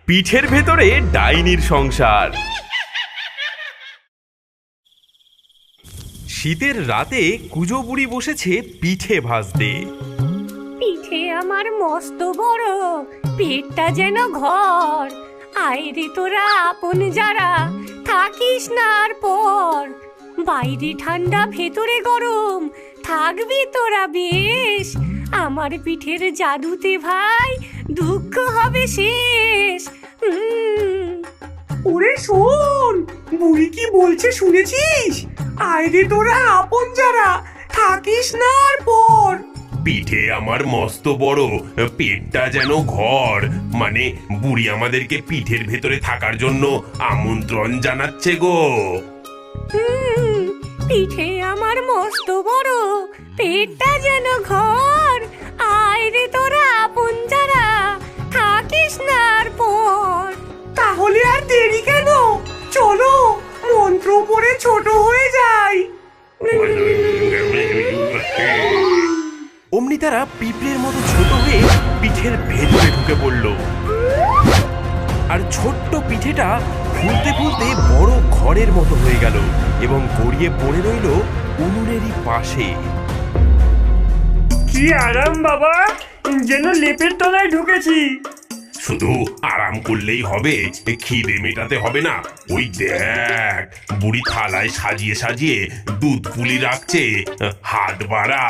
পিঠের ভেতরে ডাইনির সংসার। শীতের রাতে কুজো বুড়ি বসেছে পিঠে ভাজতে। পিঠে আমার মস্ত বড়, পেটটা যেন ঘর। আইরে তোরা আপন যারা, থাকিস না আর পর। বাইরে ঠান্ডা ভেতরে গরম, থাকবি তোরা বেশ। আমার পিঠের জাদুতে ভাই দুঃখ হবে শেষ। ওরে শোন, বুড়ি কি বলছে শুনেছিস? আইরে তোরা আপন যারা, থাকিস না আর পর। পিঠে আমার মস্ত বড়, পেটটা যেন ঘর। মানে বুড়ি আমাদেরকে পিঠের ভেতরে থাকার জন্য আমন্ত্রণ জানাচ্ছে গো। পিঠে আমার মস্ত বড়, পেটটা যেন ঘর। আইরে তোরা আপন যারা, থাকিস না আর পর। তাহলে আর দেরি কেন? চলো মন্ত্র পড়ে ছোট হয়ে যাই। অমনি তারা পিঁপড়ের মতো ছোট হয়ে পিঠের ভেতরে ঢুকে পড়ল। আর ছোট্ট পিঠেটা ফুলতে ফুলতে বড় ঘরের মতো হয়ে গেল এবং গড়িয়ে পড়ে রইল উনুনেরই পাশে। কি আরাম বাবা, যেন লেপের তলায় ঢুকেছি। শুধু আরাম করলেই হবে, খিদে মেটাতে হবে না। ওই দেখ, বুড়ি থালায় সাজিয়ে সাজিয়ে দুধ পুলি রাখছে। হাত বাড়া।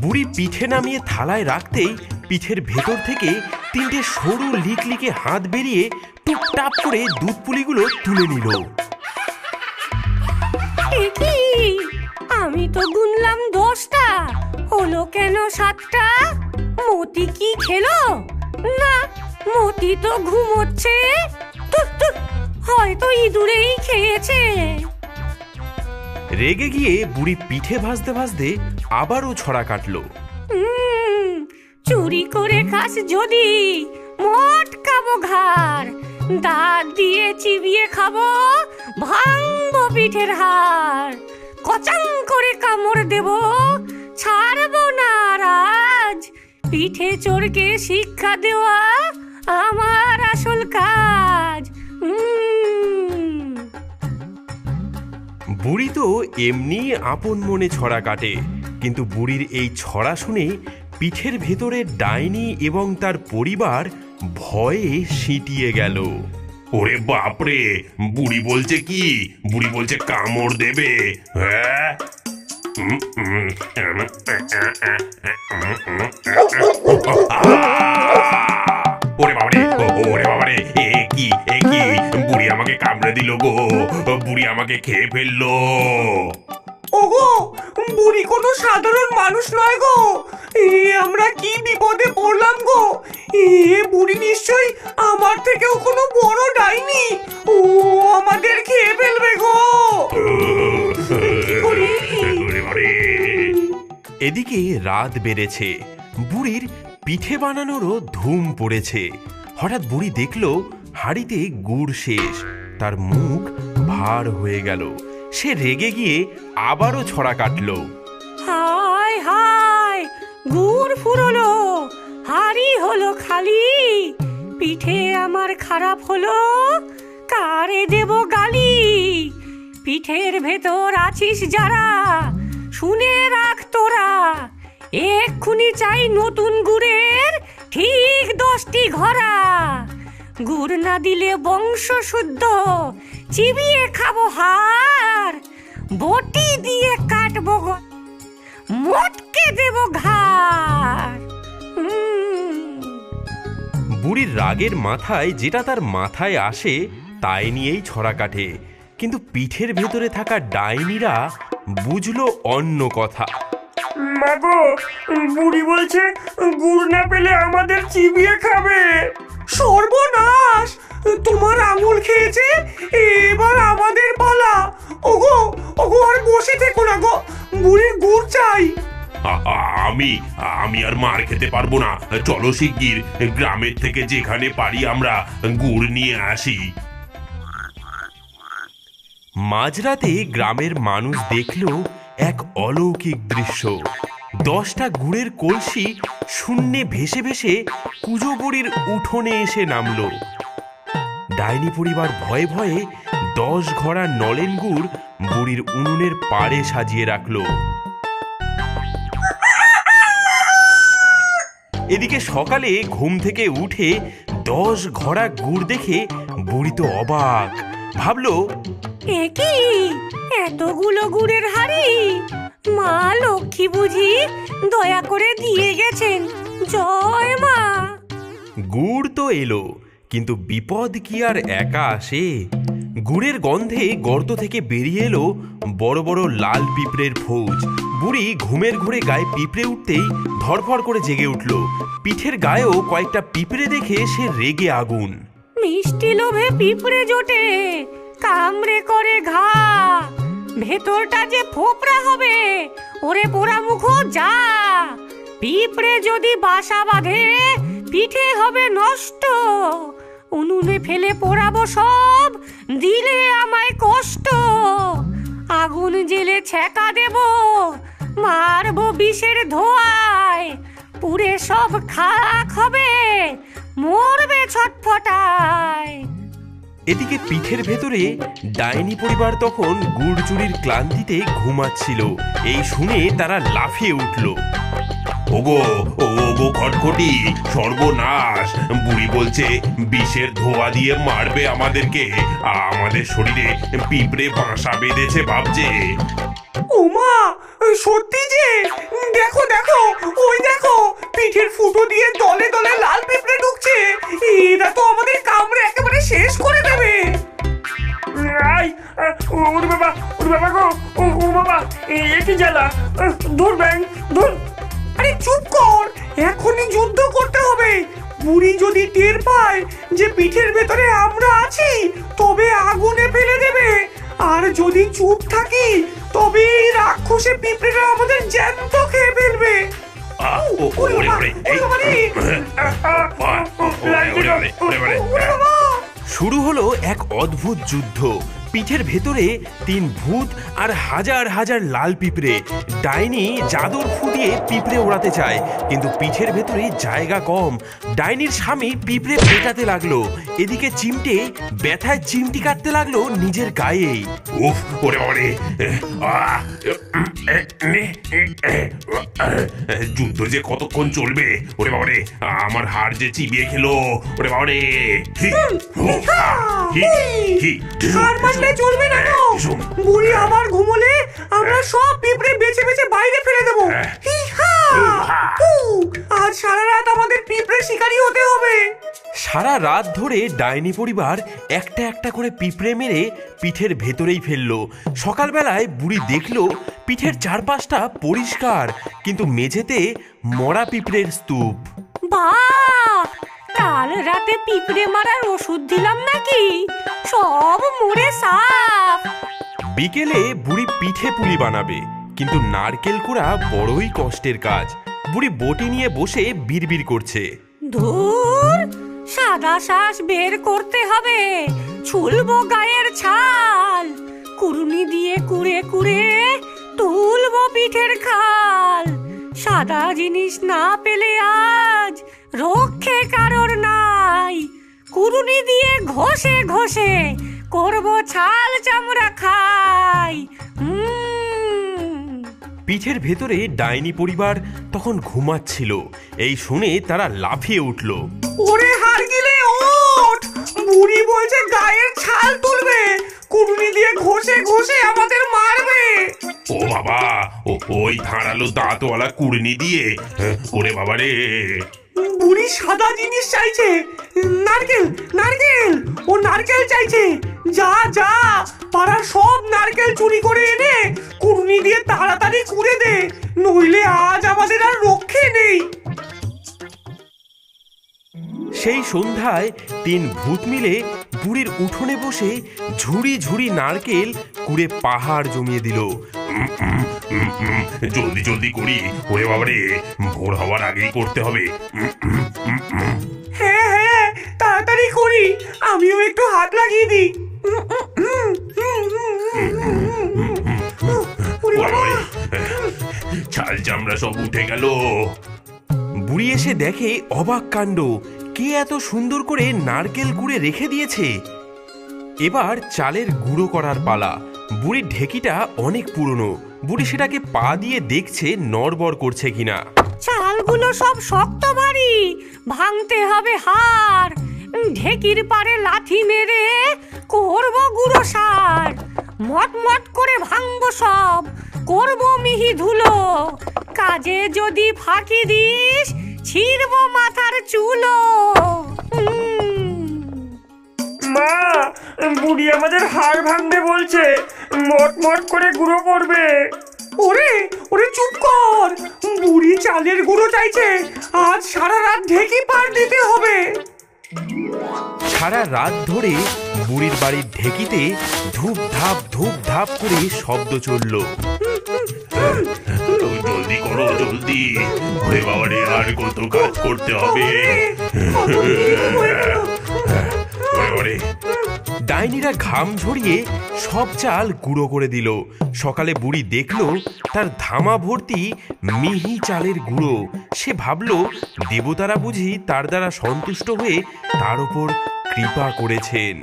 বুড়ি পিঠে নামিয়ে থালায় রাখতেই পিঠের ভেতর থেকে তিনটে সরু লিকলিকে হাত বেরিয়ে টুপটাপ করে দুধ পুলিগুলো তুলে নিল। কি, আমি তো গুনলাম 10টা, হলো কেন 7টা? মতি কি খেলো? না, মতি তো ঘুমোচ্ছে। হয়তো ইঁদুরেই খেয়েছে। রেগে গিয়ে বুড়ি পিঠে ভাজতে ভাজতে আবারও ছড়া কাটলো। চুরি করে খাস যদি, মটকাবো ঘাড়। দাঁত দিয়ে চিবিয়ে খাবো, ভাঙবো পিঠের হাড়। কচাং করে কামড় দেবো, ছাড়বো না আজ। পিঠে চোরকে শিক্ষা দেওয়া আমার আসল কাজ। বুড়ি তো এমনি আপন মনে ছড়া কাটে, কিন্তু বুড়ির এই ছড়া শুনে পিঠের ভেতরে ডাইনি এবং তার পরিবার ভয়ে সিঁটিয়ে গেল। ওরে বাপরে, বুড়ি বলছে কি? বুড়ি বলছে কামড় দেবে। হ্যাঁ, ওরে বাবারে, ওরে বাবারে, এ কি বুড়ি আমাকে কামড়ে দিল গো। বুড়ি আমাকে খেয়ে ফেললো। ওগো, বুড়ি কোনো সাধারণ মানুষ নয় গো। আমরা কি বিপদে পড়লাম গো। বুড়ি নিশ্চয়ই আমার থেকেও কোনো বড় ডাইনি। ও আমাদের খেয়ে ফেলবে গো। এদিকে রাত বেড়েছে, বুড়ির পিঠে বানানোরও ধুম পড়েছে। হঠাৎ বুড়ি দেখল হাঁড়িতে গুড় শেষ। তার মুখ ভার হয়ে গেল। সে রেগে গিয়ে আবারও ছড়া কাটলো। হায় হায়, গুড় ফুরলো, হাড়ি হলো খালি। পিঠে আমার খারাপ হলো, কারে দেব গালি? পিঠের ভেতর আছিস যারা, শুনে রাখ তোরা। এক্ষুনি চাই নতুন গুড়ের ঠিক 10টি ঘরা। গুড় না দিলে বংশ শুদ্ধ, চিবিয়ে খাবো হাড়। বটি দিয়ে কাটবো, মটকে দেব ঘাড়। বুড়ির রাগের মাথায় যেটা তার মাথায় আসে তাই নিয়েই ছড়া কাটে, কিন্তু পিঠের ভেতরে থাকা ডাইনিরা বুঝলো অন্য কথা। মাগো, বুড়ি বলছে গুড় না পেলে আমাদের চিবিয়ে খাবে। সর্বনাশ, তোমার আঙুল খেয়েছে, এবার আমাদের পালা। ওগো ওগো, আর বসে থেকো না গো, বুড়ির গুড় চাই। আমি আর মার খেতে পারবো না। চলো শিগগির গ্রামের থেকে যেখানে পারি আমরা গুড় নিয়ে আসি। মাঝরাতে গ্রামের মানুষ দেখল এক অলৌকিক দৃশ্য। 10টা গুড়ের কলসি শূন্যে ভেসে ভেসে কুজো বুড়ির উঠোনে এসে নামলো। ডাইনি পরিবার ভয়ে ভয়ে 10 ঘড়া নলেন গুড় বুড়ির উনুনের পাড়ে সাজিয়ে রাখলো। এদিকে সকালে ঘুম থেকে উঠে 10 ঘড়া গুড় দেখে বুড়ি তো অবাক, ভাবলো, এ কি এতগুলো গুড়ের হাড়ি? মা লক্ষ্মী বুঝি দয়া করে দিয়ে গেছেন। জয় মা। গুড় তো এলো, কিন্তু বিপদ কি আর একা আসে? গুড়ের গন্ধে গর্ত থেকে বেরিয়ে এলো বড় বড় লাল পিঁপড়ের ফৌজ। বুড়ি ঘুমের ঘোরে গায়ে পিঁপড়ে উঠতেই ধরফর করে জেগে উঠল। পিঠের গায়েও কয়েকটা পিঁপড়ে দেখে সে রেগে আগুন। মিষ্টি লোভে পিঁপড়ে জোটে, কামড়ে করে ঘা, ভেতরটা যে ফোপরা হবে। ওরে পোড়া মুখো যা, পিঁপড়ে যদি বাসা বাঁধে পিঠে হবে নষ্ট। উনুনে ফেলে পোড়াবো সব, দিলে আমায় কষ্ট। আগুন জেলে ছ্যাঁকা দেব, মারবো বিষের ধোঁয়ায়। পুড়ে সব খাক হবে, মরবে ছটফটায়। এদিকে পিঠের ভেতরে ডাইনি পরিবার তখন গুড় চুরির ক্লান্তিতে ঘুমাচ্ছিল। এই শুনে তারা লাফিয়ে উঠল। ওগো ওগো খটখটি, সর্বনাশ! বুড়ি বলছে বিষের ধোয়া দিয়ে মারবে আমাদেরকে। আমাদের শরীরে পিঁপড়ে বাসা বেঁধেছে ভাবছে। ওমা, সত্যি যে! দেখো দেখো, ওই দেখো, পিঠের ফুটো দিয়ে দলে দলে লাল পিঁপড়ে ঢুকছে। এরা তো আমাদের কামড়ে একেবারে শেষ করে দেবে। আই, ওরে বাবা, ওরে বাবা গো, ও বাবা, এ কি জ্বালা! ধুর ব্যাং, ধুর! আরে চুপ কর, এখনই যুদ্ধ করতে হবে। বুড়ি যদি টের পায় যে পিঠের ভেতরে আমরা আছি, তবে আগুনে ফেলে দেবে। আর যদি চুপ থাকি, তবে এই রাক্ষসে পিঁপড়েরা আমাদের জ্যান্ত খেয়ে ফেলবে। শুরু হলো এক অদ্ভুত যুদ্ধ। পিঠের ভেতরে 3 ভূত আর হাজার হাজার লাল পিঁপড়ে। ডাইনি জাদুর ফু দিয়ে পিঁপড়ে ওড়াতে চায়, কিন্তু পিঠের ভেতরে জায়গা কম। ডাইনির স্বামী পিঁপড়ে পেটাতে লাগলো। এদিকে চিমটে ব্যথায় চিমটি কাটতে লাগলো নিজের গায়েই। উফ, ওরে ওরে! যুদ্ধ যে কতক্ষণ চলবে! ওরে বাবারে, আমার হাড় যে চিবিয়ে খেলো! ওরে বাবারে! চলবে না তো, বুড়ি আবার ঘুমোলে আমরা সব পিঁপড়ে বেছে বেছে বাইরে ফেলে দেবো। আজ সারা রাত আমাদের পিঁপড়ে শিকারী হতে হবে। সারা রাত ধরে ডাইনি পরিবার একটা একটা করে পিঁপড়ে মেরে পিঠের ভেতরেই ফেললো। সকালবেলায় বুড়ি দেখলো পিঠের চারপাশটা পরিষ্কার, কিন্তু মেঝেতে মরা পিঁপড়ের স্তূপ। বাহ! কাল রাতে পিঁপড়ে মারার ওষুধ দিলাম নাকি? সব মরে সাফ। বিকেলে বুড়ি পিঠে পুলি বানাবে, কিন্তু নারকেল কুড়া বড়ই কষ্টের কাজ। বুড়ি বটি নিয়ে বসে বিড়বিড় করছে। ধুর, সাদা শ্বাস বের করতে হবে, ছুলবো গায়ের ছাল। কুড়ুনি দিয়ে কুড়ে কুড়ে তুলবো পিঠের খাল। সাদা জিনিস না পেলে আজ রক্ষে কারোর নাই। কুড়ুনি দিয়ে ঘষে ঘষে করবো ছাল চামড়া খাই। পিঠের ভেতরে ডাইনি পরিবার তখন ঘুমাচ্ছিল। এই শুনে তারা লাফিয়ে উঠল। ওরে হারগিলে ওঠ! বুড়ি বলছে গায়ের ছাল তুলবে, কুড়ুনি দিয়ে ঘষে ঘষে আমাদের মারবে। ও বাবা, ওই ধারালো দাঁতওয়ালা কুড়নি দিয়ে! ওরে বাবা রে! বুড়ি সাদা জিনিস চাইছে, নারকেল, নারকেল! ও নারকেল চাইছে। যা যা, পাড়ার সব নারকেল চুরি করে এনে কুড়নি দিয়ে তাড়াতাড়ি কুড়ে দে, নইলে আজ আমাদের আর রক্ষে নেই। সেই সন্ধ্যায় 3 ভূত মিলে বুড়ির উঠোনে বসে ঝুড়ি ঝুড়ি নারকেল কুড়ে পাহাড় জমিয়ে দিল। জলদি জলদি করি, ওরে বাবা রে! ভোর হওয়ার আগেই করতে হবে। হ্যাঁ হ্যাঁ, তাড়াতাড়ি করি, আমিও একটু হাত লাগিয়ে দিই। ছাল চামড়া সব উঠে গেল। বুড়ি এসে দেখে অবাক কাণ্ড, কে এত সুন্দর করে নারকেল কুড়ে রেখে দিয়েছে। এবার চালের গুঁড়ো করার পালা। বুড়ির ঢেকিটা অনেক পুরনো, বুড়ি সেটাকে পা দিয়ে দেখছে নড়বড় করছে কিনা। চালগুলো সব শক্ত ভারী, ভাঙতে হবে হাড়। ঢেকির পারে লাথি মেরে করব গুঁড়ো সার। মটমট করে ভাঙবো সব, করব মিহি ধুলো। কাজে যদি ফাঁকি দিস, ছিঁড়বো মাথার চুলো। মা, বুড়ি আমাদের হাড় ভাঙবে বলছে, মট করে গুঁড়ো করবে। ওরে ওরে চুপ কর, বুড়ি চালের গুঁড়ো চাইছে, আজ সারা রাত ঢেকি পার দিতে হবে। সারা রাত ধরে বুড়ির বাড়ির ঢেকিতে ধূপ ধাপ করে শব্দ চলল। জলদি করো জলদি, ওরে বাবা রে, আর কত কাজ করতে হবে। ডাইনিরা ঘাম ঝরিয়ে সব চাল গুঁড়ো করে দিল। সকালে বুড়ি দেখলো তার ধামা ভর্তি মিহি চালের গুঁড়ো। সে ভাবলো দেবতারা বুঝি তার দ্বারা সন্তুষ্ট হয়ে তার উপর কৃপা করেছেন।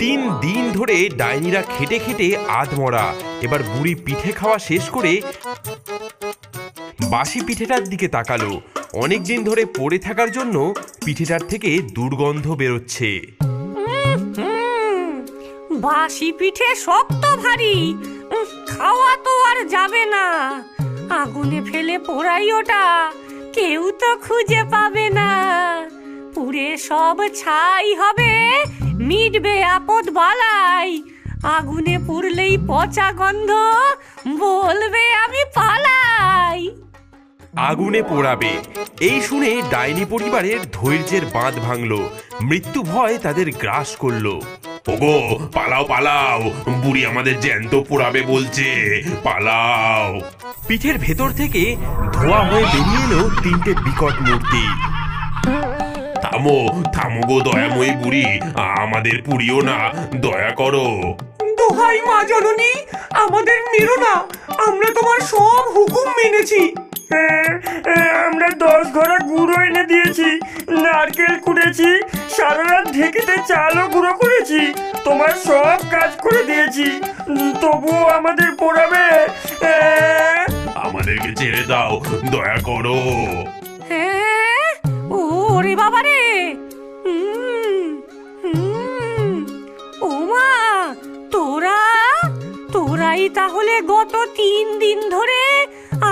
3 দিন ধরে ডাইনিরা খেটে খেটে আধমরা। এবার বুড়ি পিঠে খাওয়া শেষ করে বাসি পিঠেটার দিকে তাকালো। অনেক দিন ধরে পড়ে থাকার জন্য পিঠেটার থেকে দুর্গন্ধ বেরোচ্ছে। বাসি পিঠে শক্ত ভারী, খাওয়া তো আর যাবে না। আগুনে ফেলে পোড়াই ওটা, কেউ তো খুঁজে পাবে না। পুড়ে সব ছাই হবে, মিটবে আপদ বালাই। আগুনে পুড়লেই পচা গন্ধ, বলবে আমি পালাই। আগুনে পোড়াবে, এই শুনে ডাইনি পরিবারের ধৈর্যের বাঁধ ভাঙলো। মৃত্যু ভয় তাদের গ্রাস করলো। ওগো পালাও পালাও, বুড়ি আমাদের জ্যান্ত পোড়াবে বলছে, পালাও। পিঠের ভেতর থেকে ধোঁয়া হয়ে বেরিয়ে এলো 3টে বিকট মূর্তি। থামো থামো গো দয়াময়ী বুড়ি, আমাদের পুড়িও না, দয়া করো। দোহাই মা জননী, আমাদের মেরো না, আমরা তোমার সব হুকুম মেনেছি। আমরা 10 ঘড়া গুঁড়ো এনে দিয়েছি, নারকেল কুড়েছি, সারা রাত ঢেকিতে চালও গুঁড়ো করেছি, তোমার সব কাজ করে দিয়েছি, তবুও আমাদের পোড়াবে। আমাদেরকে ছেড়ে দাও, দয়া করো। হ্যাঁ, ওরে বাবা রে, ও মা, তোরাই তাহলে গত 3 দিন ধরে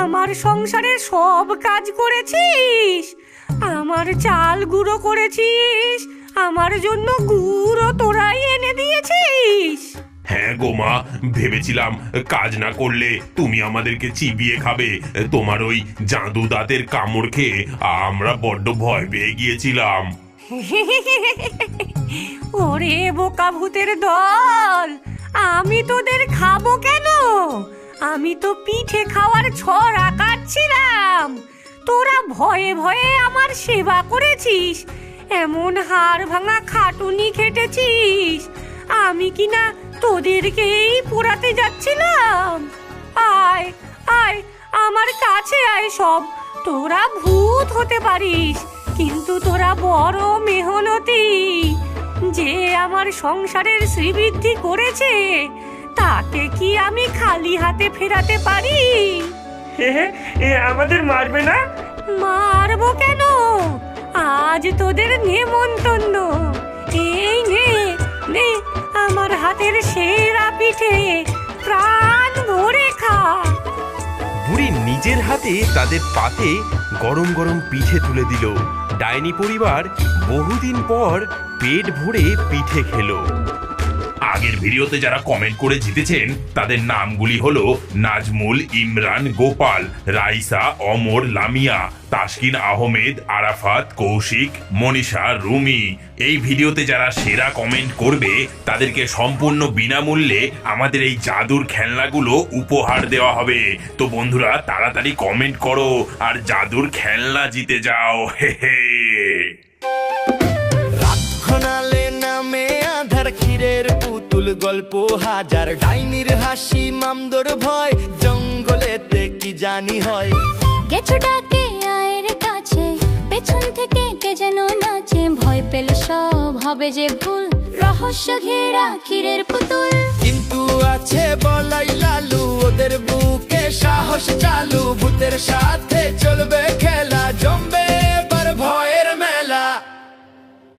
আমার সংসারে সব কাজ করেছিস, আমার চাল গুঁড়ো করেছিস, আমার জন্য গুঁড়ো তোরাই এনে দিয়েছিস। হ্যাঁ গো মা, ভেবেছিলাম কাজ না করলে তুমি আমাদেরকে চিবিয়ে খাবে। তোমার ওই জাদু দাঁতের কামড় খেয়ে আমরা বড্ড ভয় পেয়ে গিয়েছিলাম। ওরে বোকা ভূতের দল, আমি তোদের খাবো কেন? আমি তো পিঠে খাওয়ার ছড়া কাটছিলাম। তোরা ভয়ে ভয়ে আমার সেবা করেছিস, এমন হাড় ভাঙা খাটুনি খেটেছিস। আমি কিনা তোদেরকেই পোড়াতে যাচ্ছিলাম। আয় আয়, আমার কাছে আয় সব। তোরা ভূত হতে পারিস, কিন্তু তোরা বড় মেহনতি। যে আমার সংসারের শ্রীবৃদ্ধি করেছে, তাকে কি আমি খালি হাতে ফেরাতে পারি? আমাদের মারবে না? মারবো কেন? আজ তোদের নেমন্তন্ন। এই নে নে, আমার হাতের সেরা পিঠে, প্রাণ ভরে খা। বুড়ি নিজের হাতে তাদের পাতে গরম গরম পিঠে তুলে দিল। ডাইনি পরিবার বহুদিন পর পেট ভরে পিঠে খেলো। আগের ভিডিওতে যারা কমেন্ট করে জিতেছেন তাদের নামগুলি হলো নাজমুল, ইমরান, গোপাল, রাইসা, অমর, লামিয়া, তাসকিন আহমেদ, আরাফাত, কৌশিক, মনীষা, রুমি। এই ভিডিওতে যারা সেরা কমেন্ট করবে তাদেরকে সম্পূর্ণ বিনামূল্যে আমাদের এই জাদুর খেলনাগুলো উপহার দেওয়া হবে। তো বন্ধুরা, তাড়াতাড়ি কমেন্ট করো আর জাদুর খেলনা জিতে যাও। হে হে। পুতুল গল্প হাজার, ডাইনির হাসি, মামদর ভয়, জঙ্গলেতে কি জানি হয়। গেছো ডাকে আয়ের কাছে, থেকে কে যেন নাচে, ভয় পেলে সব হবে যে ভুল, রহস্য ঘেরা ক্ষীরের পুতুল। কিন্তু আছে বলাই লালু, ওদের বুকে সাহস চালু, ভূতের সাথে